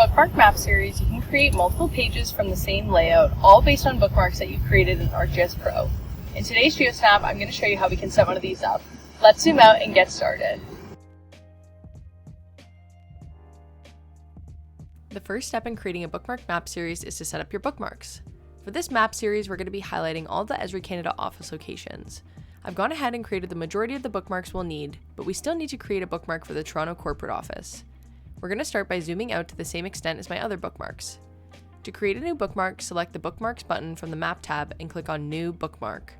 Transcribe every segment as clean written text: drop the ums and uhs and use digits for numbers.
Bookmark Map Series, you can create multiple pages from the same layout, all based on bookmarks that you've created in ArcGIS Pro. In today's GeoSnap, I'm going to show you how we can set one of these up. Let's zoom out and get started. The first step in creating a Bookmark Map Series is to set up your bookmarks. For this map series, we're going to be highlighting all the Esri Canada office locations. I've gone ahead and created the majority of the bookmarks we'll need, but we still need to create a bookmark for the Toronto corporate office. We're going to start by zooming out to the same extent as my other bookmarks. To create a new bookmark, select the Bookmarks button from the Map tab and click on New Bookmark.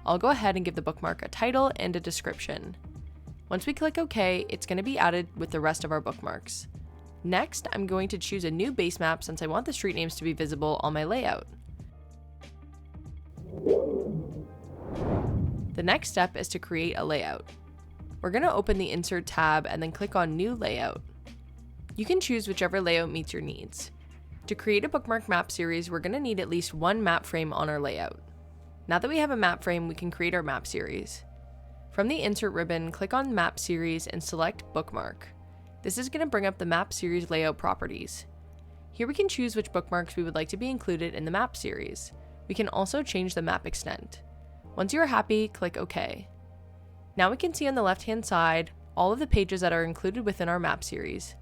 I'll go ahead and give the bookmark a title and a description. Once we click OK, it's going to be added with the rest of our bookmarks. Next, I'm going to choose a new base map since I want the street names to be visible on my layout. The next step is to create a layout. We're going to open the Insert tab and then click on New Layout. You can choose whichever layout meets your needs. To create a bookmark map series, we're going to need at least one map frame on our layout. Now that we have a map frame, we can create our map series. From the Insert ribbon, click on Map Series and select Bookmark. This is going to bring up the map series layout properties. Here we can choose which bookmarks we would like to be included in the map series. We can also change the map extent. Once you are happy, click OK. Now we can see on the left-hand side all of the pages that are included within our map series.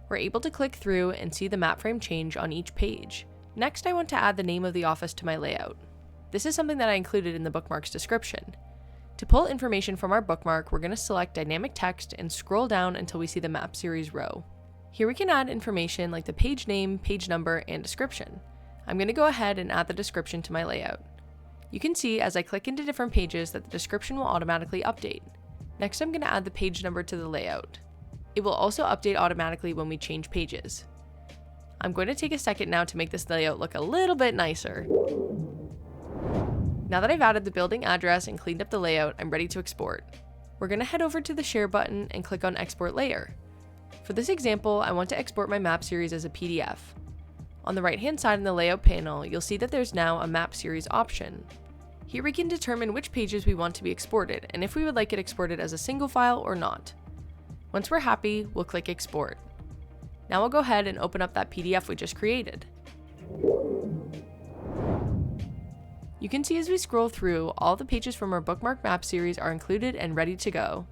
We're able to click through and see the map frame change on each page. Next, I want to add the name of the office to my layout. This is something that I included in the bookmark's description. To pull information from our bookmark, we're going to select Dynamic Text and scroll down until we see the map series row. Here we can add information like the page name, page number, and description. I'm going to go ahead and add the description to my layout. You can see as I click into different pages that the description will automatically update. Next, I'm going to add the page number to the layout. It will also update automatically when we change pages. I'm going to take a second now to make this layout look a little bit nicer. Now that I've added the building address and cleaned up the layout, I'm ready to export. We're going to head over to the Share button and click on Export Layer. For this example, I want to export my map series as a PDF. On the right-hand side in the Layout panel, you'll see that there's now a Map Series option. Here we can determine which pages we want to be exported and if we would like it exported as a single file or not. Once we're happy, we'll click Export. Now we'll go ahead and open up that PDF we just created. You can see as we scroll through, all the pages from our Bookmark Map series are included and ready to go.